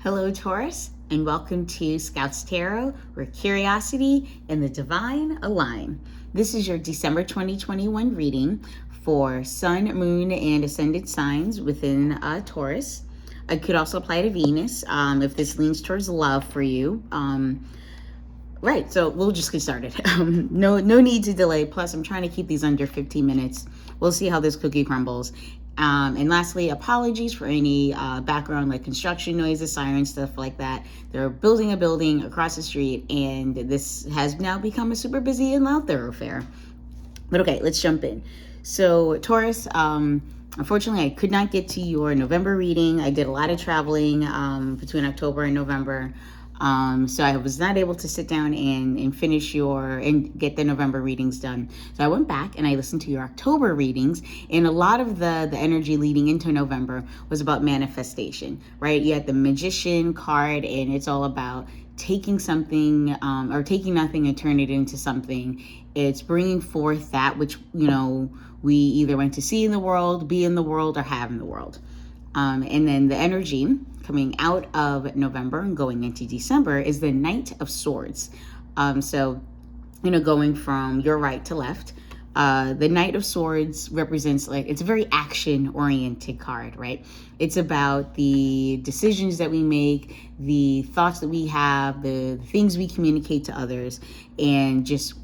Hello, Taurus, and welcome to Scouts Tarot, where curiosity and the divine align. This is your December 2021 reading for Sun, Moon, and Ascendant signs within Taurus. I could also apply to Venus if this leans towards love for you. Right, so we'll just get started. No need to delay. Plus, I'm trying to keep these under 15 minutes. We'll see how this cookie crumbles. And lastly, apologies for any background like construction noises, sirens, stuff like that. They're building a building across the street, and this has now become a super busy and loud thoroughfare. But okay, let's jump in. So Taurus, unfortunately, I could not get to your November reading. I did a lot of traveling between October and November. So I was not able to sit down and finish and get the November readings done. So I went back and I listened to your October readings, and a lot of the energy leading into November was about manifestation, right? You had the Magician card, and it's all about taking something or taking nothing and turn it into something. It's bringing forth that which, we either went to see in the world, be in the world, or have in the world. And then the energy coming out of November and going into December is the Knight of Swords. So, going from your right to left, the Knight of Swords represents it's a very action-oriented card, right? It's about the decisions that we make, the thoughts that we have, the things we communicate to others, and just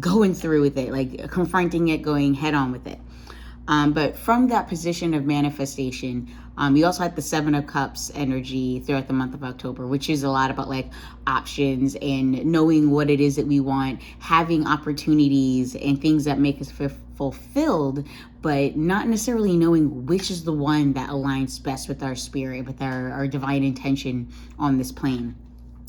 going through with it, like confronting it, going head on with it. But from that position of manifestation, you also had the Seven of Cups energy throughout the month of October, which is a lot about options and knowing what it is that we want, having opportunities and things that make us feel fulfilled, but not necessarily knowing which is the one that aligns best with our spirit, with our divine intention on this plane.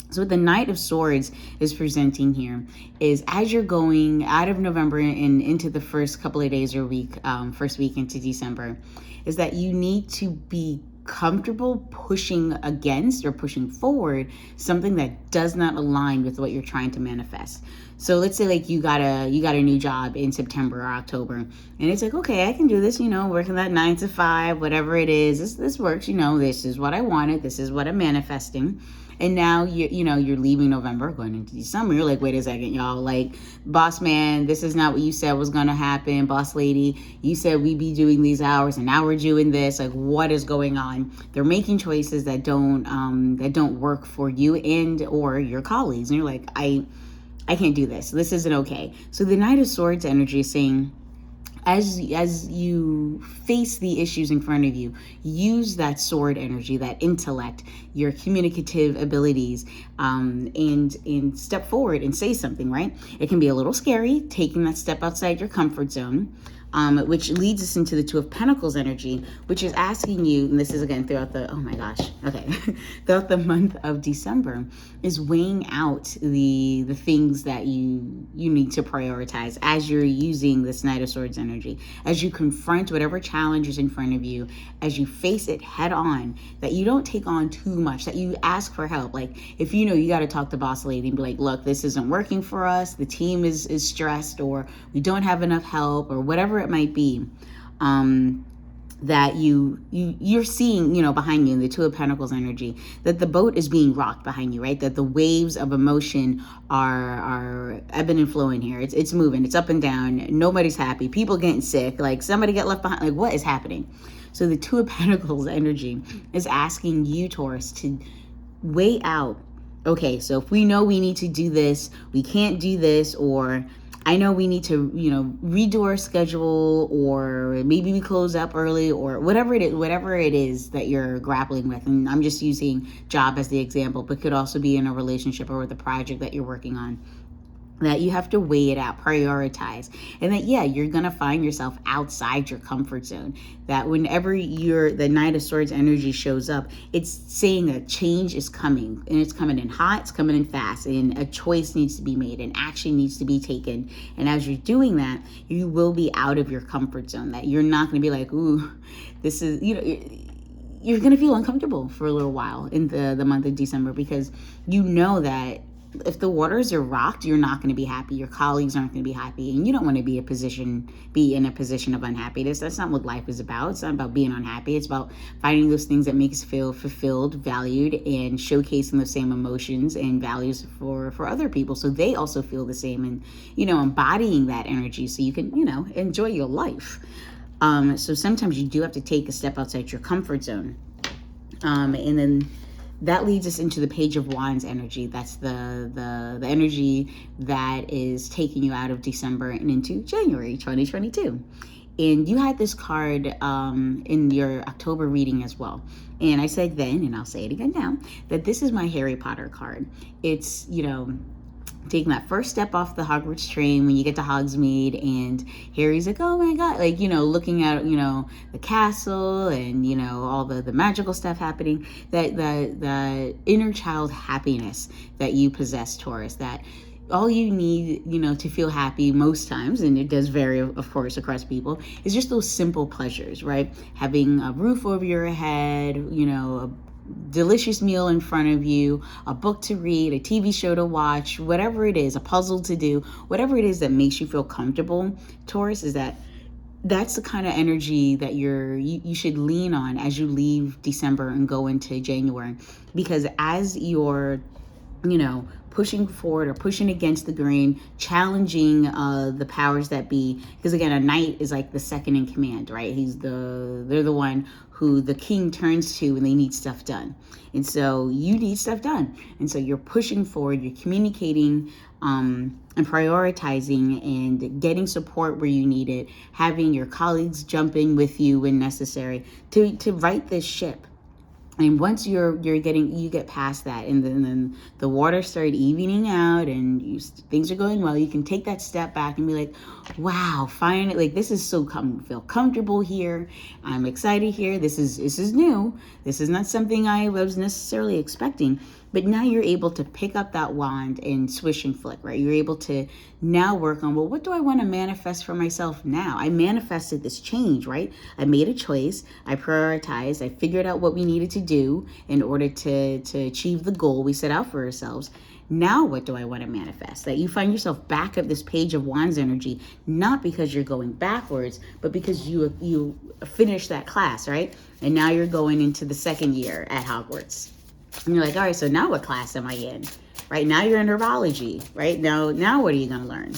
So what the Knight of Swords is presenting here is as you're going out of November and into the first couple of days or week, first week into December, is that you need to be comfortable pushing against or pushing forward something that does not align with what you're trying to manifest. So let's say you got a new job in September or October, and it's okay, I can do this, working that 9 to 5, whatever it is, this works, this is what I wanted, this is what I'm manifesting. And now you're leaving November, going into December. You're wait a second, y'all. Boss man, this is not what you said was going to happen. Boss lady, you said we'd be doing these hours, and now we're doing this. What is going on? They're making choices that don't work for you and or your colleagues. And you're I can't do this. This isn't okay. So the Knight of Swords energy is saying, as you face the issues in front of you, use that sword energy, that intellect, your communicative abilities, and step forward and say something, right? It can be a little scary, taking that step outside your comfort zone, which leads us into the Two of Pentacles energy, which is asking you, and this is again throughout throughout the month of December, is weighing out the things that you need to prioritize as you're using this Knight of Swords energy, as you confront whatever challenge is in front of you, as you face it head on, that you don't take on too much, that you ask for help. If you got to talk to boss lady and be look, this isn't working for us, the team is stressed, or we don't have enough help, or whatever it might be, that you're seeing, behind you in the Two of Pentacles energy, that the boat is being rocked behind you, right? That the waves of emotion are ebbing and flowing here. It's moving, it's up and down. Nobody's happy. People getting sick. Somebody get left behind. What is happening? So the Two of Pentacles energy is asking you, Taurus, to weigh out. Okay, so if we know we need to do this, we can't do this, or I know we need to, redo our schedule, or maybe we close up early, or whatever it is that you're grappling with. And I'm just using job as the example, but could also be in a relationship or with a project that you're working on. That you have to weigh it out, prioritize, and that, you're going to find yourself outside your comfort zone. That whenever the Knight of Swords energy shows up, it's saying a change is coming, and it's coming in hot, it's coming in fast, and a choice needs to be made, and action needs to be taken. And as you're doing that, you will be out of your comfort zone. That you're not going to be ooh, this is, you're going to feel uncomfortable for a little while in the month of December, because that if the waters are rocked, you're not going to be happy. Your colleagues aren't going to be happy, and you don't want to be in a position of unhappiness. That's not what life is about. It's not about being unhappy. It's about finding those things that make us feel fulfilled, valued, and showcasing the same emotions and values for other people, so they also feel the same, and embodying that energy so you can enjoy your life. So sometimes you do have to take a step outside your comfort zone, and then that leads us into the Page of Wands energy. That's the energy that is taking you out of December and into January 2022. And you had this card in your October reading as well. And I said then, and I'll say it again now, that this is my Harry Potter card. It's, taking that first step off the Hogwarts train when you get to Hogsmeade, and Harry's like, oh my God, like, looking at, the castle and, all the magical stuff happening, that the inner child happiness that you possess, Taurus, that all you need, to feel happy most times, and it does vary, of course, across people, is just those simple pleasures, right? Having a roof over your head, a delicious meal in front of you, a book to read, a TV show to watch, whatever it is, a puzzle to do, whatever it is that makes you feel comfortable, Taurus, that's the kind of energy that you should lean on as you leave December and go into January. Because as you're pushing forward or pushing against the grain, challenging the powers that be, because again, a knight is like the second in command, right? They're the one who the king turns to when they need stuff done. And so you need stuff done. And so you're pushing forward, you're communicating and prioritizing and getting support where you need it, having your colleagues jump in with you when necessary to right this ship. And once you get past that, and then the water started evening out, and things are going well, you can take that step back and be like, wow, finally, like, this is feel comfortable here. I'm excited here. This is new. This is not something I was necessarily expecting. But now you're able to pick up that wand and swish and flick, right? You're able to now work on, well, what do I want to manifest for myself now? I manifested this change, right? I made a choice. I prioritized. I figured out what we needed to do in order to achieve the goal we set out for ourselves. Now what do I want to manifest? That you find yourself back at this Page of Wands energy, not because you're going backwards, but because you finished that class, right? And now you're going into the second year at Hogwarts. And you're like, all right, so now what class am I in? Right now you're in herbology, right? Now what are you going to learn?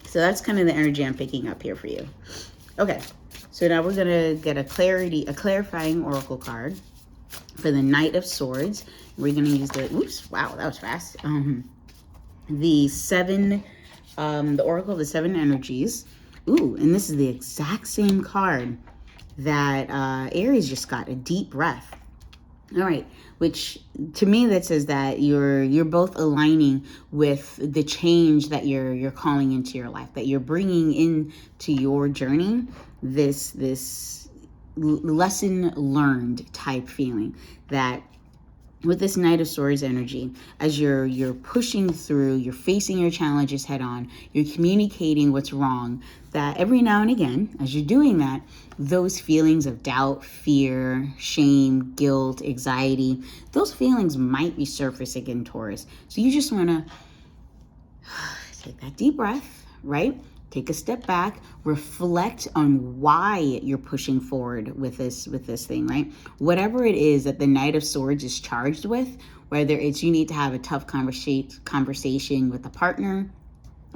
So that's kind of the energy I'm picking up here for you. Okay, so now we're going to get a clarifying oracle card for the Knight of Swords. We're going to use oops, wow, that was fast. The oracle of the seven energies. Ooh, and this is the exact same card that Aries just got, a deep breath. All right, which to me that says that you're both aligning with the change that you're calling into your life, that you're bringing into your journey this lesson learned type feeling, that with this Knight of Swords energy, as you're pushing through, you're facing your challenges head on, you're communicating what's wrong, that every now and again, as you're doing that, those feelings of doubt, fear, shame, guilt, anxiety, those feelings might be surfacing in Taurus. So you just want to take that deep breath, right? Take a step back, reflect on why you're pushing forward with this thing, right? Whatever it is that the Knight of Swords is charged with, whether it's you need to have a tough conversation with a partner,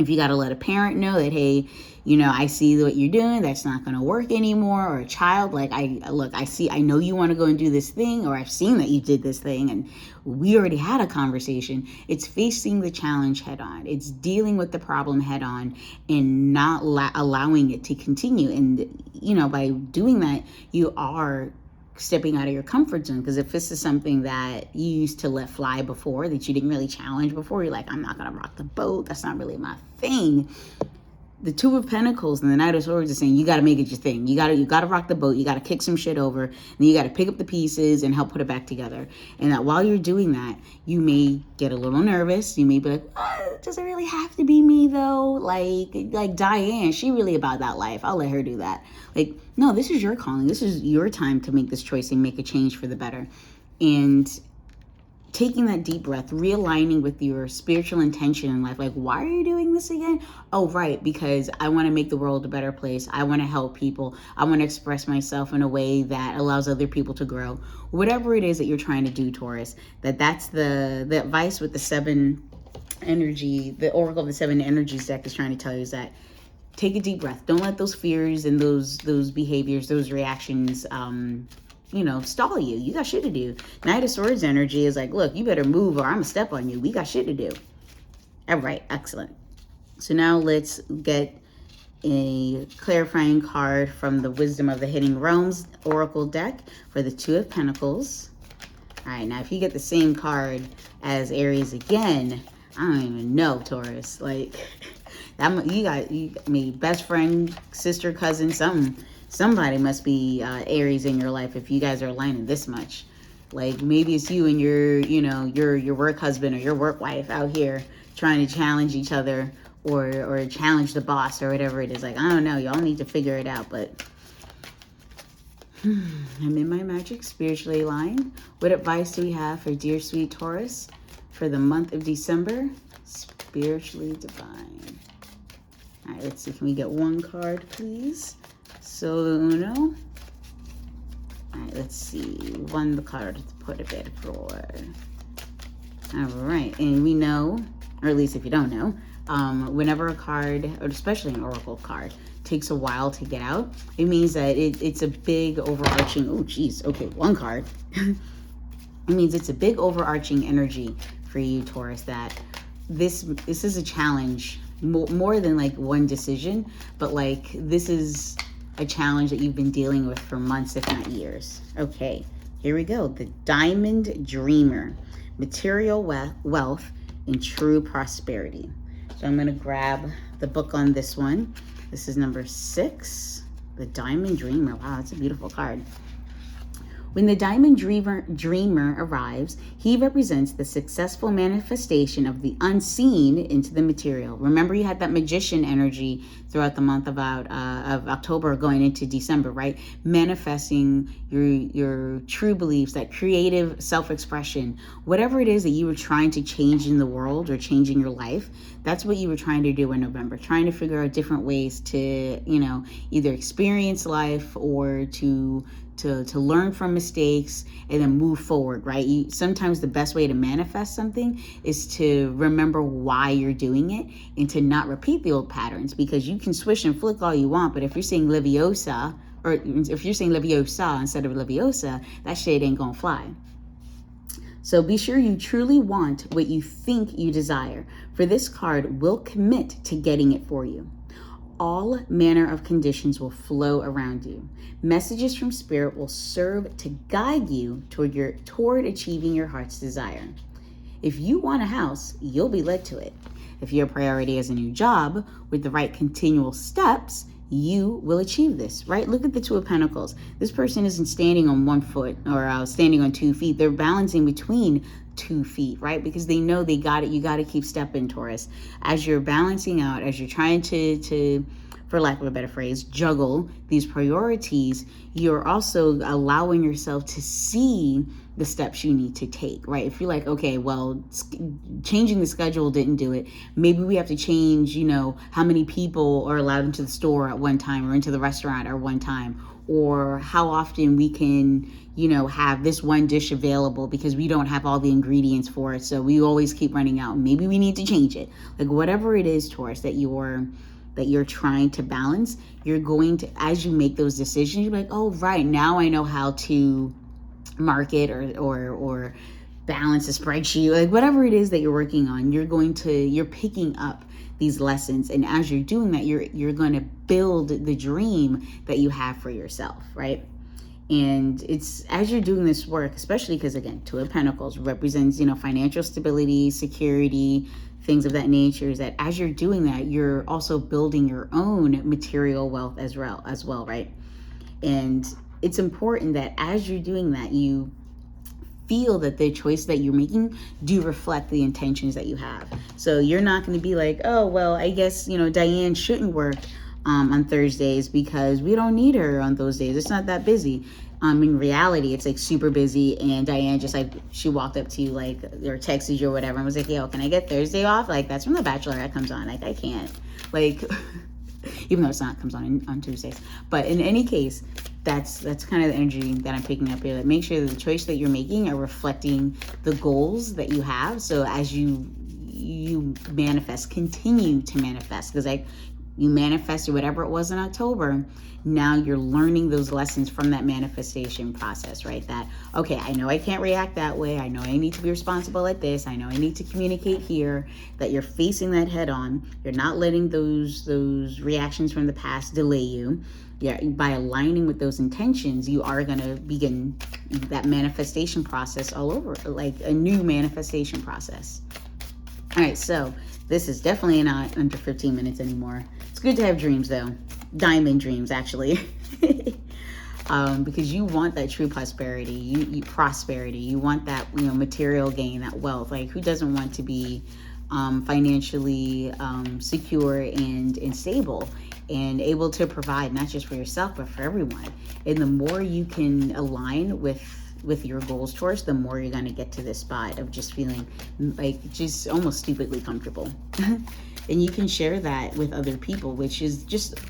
if you got to let a parent know that, hey, I see what you're doing, that's not going to work anymore, or a child, like, I know you want to go and do this thing, or I've seen that you did this thing, and we already had a conversation. It's facing the challenge head on. It's dealing with the problem head on and not allowing it to continue. And, by doing that, you are stepping out of your comfort zone, because if this is something that you used to let fly before, that you didn't really challenge before, you're like, I'm not going to rock the boat. That's not really my thing. The Two of Pentacles and the Knight of Swords is saying you got to make it your thing. You got to rock the boat. You got to kick some shit over, and you got to pick up the pieces and help put it back together. And that while you're doing that, you may get a little nervous. You may be like, does it really have to be me though? Like Diane, she really about that life. I'll let her do that. Like, no, this is your calling. This is your time to make this choice and make a change for the better. And taking that deep breath, realigning with your spiritual intention in life. Like, why are you doing this again? Oh, right, because I want to make the world a better place. I want to help people. I want to express myself in a way that allows other people to grow. Whatever it is that you're trying to do, Taurus, that's the advice with the 7 energy, the Oracle of the 7 energies deck is trying to tell you is that take a deep breath. Don't let those fears and those behaviors, those reactions, stall you. You got shit to do. Knight of Swords energy is like, look, you better move or I'm gonna step on you. We got shit to do. All right, excellent. So now let's get a clarifying card from the Wisdom of the Hidden Realms Oracle deck for the 2 of Pentacles. All right, now if you get the same card as Aries again, I don't even know, Taurus. Like, you got me, best friend, sister, cousin, somebody must be Aries in your life if you guys are aligning this much. Like, maybe it's you and your work husband or your work wife out here trying to challenge each other or challenge the boss or whatever it is. Like, I don't know. Y'all need to figure it out. But I'm in my magic, spiritually aligned. What advice do we have for dear sweet Taurus for the month of December? Spiritually divine. All right, let's see. Can we get one card, please? Solo uno. All right, let's see. One card to put a bit for. All right, and we know, or at least if you don't know, whenever a card, or especially an oracle card, takes a while to get out, it means that it's a big overarching, oh geez, okay, one card. It means it's a big overarching energy for you, Taurus, that this is a challenge, more than like one decision, but like this is a challenge that you've been dealing with for months, if not years. Okay, here we go. The Diamond Dreamer, material wealth and true prosperity. So I'm going to grab the book on this one. This is number 6, the Diamond Dreamer. Wow, that's a beautiful card. When the Diamond Dreamer arrives, he represents the successful manifestation of the unseen into the material. Remember, you had that magician energy throughout the month of October going into December, right? Manifesting your true beliefs, that creative self-expression, whatever it is that you were trying to change in the world or change in your life. That's what you were trying to do in November, trying to figure out different ways to, either experience life or to learn from mistakes and then move forward, right? Sometimes the best way to manifest something is to remember why you're doing it and to not repeat the old patterns, because you can swish and flick all you want, but if you're saying Leviosa, or if you're saying Leviosa instead of Leviosa, that shit ain't gonna fly. So be sure you truly want what you think you desire, for this card will commit to getting it for you. All manner of conditions will flow around you. Messages from Spirit will serve to guide you toward achieving your heart's desire. If you want a house, you'll be led to it. If your priority is a new job, with the right continual steps, you will achieve this, right? Look at the 2 of Pentacles. This person isn't standing on 1 foot or standing on 2 feet. They're balancing between 2 feet, right? Because they know they got it. You got to keep stepping, Taurus. As you're balancing out, as you're trying to, for lack of a better phrase, juggle these priorities, you're also allowing yourself to see the steps you need to take, right? If you're like, okay, well, changing the schedule didn't do it. Maybe we have to change, how many people are allowed into the store at one time or into the restaurant at one time, or how often we can, have this one dish available because we don't have all the ingredients for it. So we always keep running out. Maybe we need to change it. Like whatever it is, Taurus, that you're trying to balance, you're going to, as you make those decisions, you're like, oh, right, now I know how to market or balance a spreadsheet, like whatever it is that you're working on, you're picking up these lessons. And as you're doing that, you're going to build the dream that you have for yourself, right? And it's as you're doing this work, especially because again, 2 of Pentacles represents, financial stability, security, things of that nature, is that as you're doing that, you're also building your own material wealth as well, right? And it's important that as you're doing that, you feel that the choice that you're making do reflect the intentions that you have. So you're not going to be like, oh, well, I guess, Diane shouldn't work on Thursdays because we don't need her on those days. It's not that busy. In reality, it's like super busy, and Diane just like, she walked up to you like, or texted you or whatever, and was like, yo, can I get Thursday off? Like, that's when The Bachelorette comes on. Like, I can't. Like, even though it's not, comes on Tuesdays. But in any case, that's kind of the energy that I'm picking up here. Like, make sure that the choice that you're making are reflecting the goals that you have. So as you manifest, continue to manifest, because like, you manifested whatever it was in October. Now you're learning those lessons from that manifestation process, right? That, okay, I know I can't react that way. I know I need to be responsible at this. I know I need to communicate here. That you're facing that head on. You're not letting those reactions from the past delay you. Yeah, by aligning with those intentions, you are going to begin that manifestation process all over, like a new manifestation process. All right, so this is definitely not under 15 minutes anymore. It's good to have dreams, though. Diamond dreams, actually. Because you want that true prosperity, you prosperity. You want that, material gain, that wealth. Like, who doesn't want to be financially secure and stable and able to provide, not just for yourself, but for everyone? And the more you can align with your goals, Taurus, the more you're going to get to this spot of just feeling like just almost stupidly comfortable. And you can share that with other people, which is just,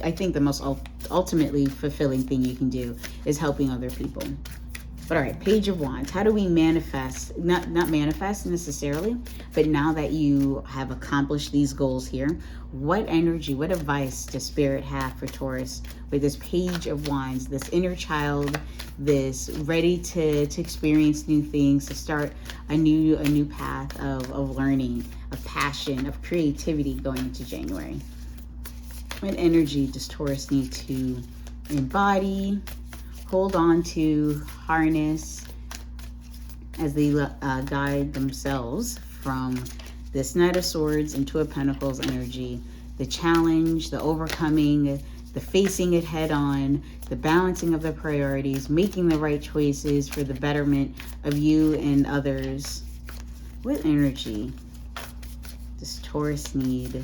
I think, the most ultimately fulfilling thing you can do is helping other people. But all right, Page of Wands. How do we manifest? Not manifest necessarily, but now that you have accomplished these goals here, what energy, what advice does Spirit have for Taurus with this Page of Wands, this inner child, this ready to experience new things, to start a new path of learning, of passion, of creativity going into January? What energy does Taurus need to embody, hold on to, harness, as they guide themselves from this Knight of Swords and Two of Pentacles energy, the challenge, the overcoming, the facing it head on, the balancing of the priorities, making the right choices for the betterment of you and others? What energy does Taurus need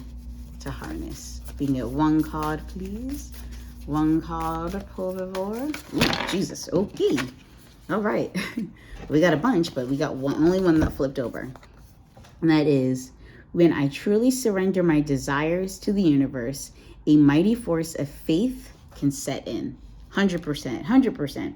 to harness? Being at one card, please. One card, por favor. Ooh, Jesus, okay. All right. We got a bunch, but we got only one that flipped over. And that is, when I truly surrender my desires to the universe, a mighty force of faith can set in. 100%, 100%.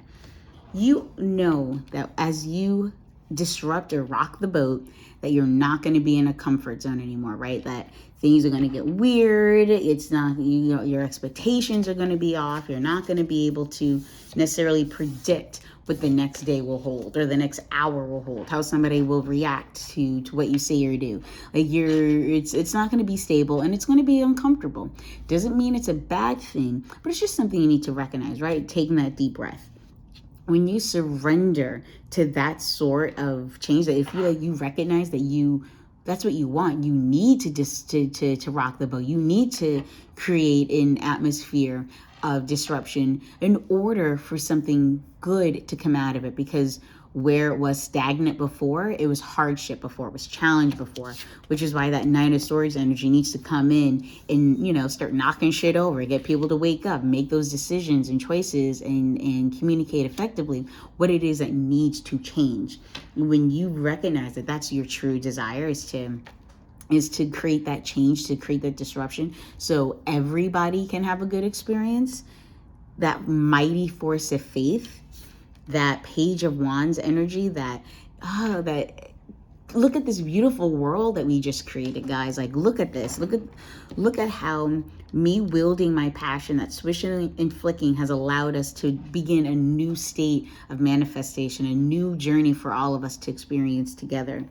You know that as you disrupt or rock the boat, that you're not going to be in a comfort zone anymore, right? That things are going to get weird. It's not, your expectations are going to be off. You're not going to be able to necessarily predict what the next day will hold or the next hour will hold, how somebody will react to what you say or do. Like, it's not going to be stable, and it's going to be uncomfortable. Doesn't mean it's a bad thing, but it's just something you need to recognize, right? Taking that deep breath. When you surrender to that sort of change, that if you recognize that that's what you want, you need to rock the boat. You need to create an atmosphere of disruption in order for something good to come out of it. Because where it was stagnant before, it was hardship before, it was challenge before, which is why that Nine of Swords energy needs to come in and, start knocking shit over, get people to wake up, make those decisions and choices and communicate effectively what it is that needs to change. When you recognize that that's your true desire, is to create that change, to create that disruption so everybody can have a good experience, that mighty force of faith, that Page of Wands energy, that look at this beautiful world that we just created, guys. Like, look at this. Look at how me wielding my passion, that swishing and flicking, has allowed us to begin a new state of manifestation, a new journey for all of us to experience together.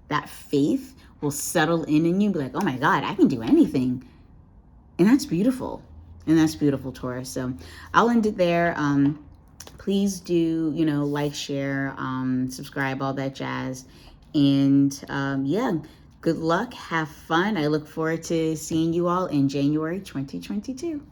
That faith will settle in you, be like, oh my God, I can do anything. And that's beautiful. And that's beautiful, Taurus. So I'll end it there. Please do, like, share, subscribe, all that jazz. And yeah, good luck. Have fun. I look forward to seeing you all in January 2022.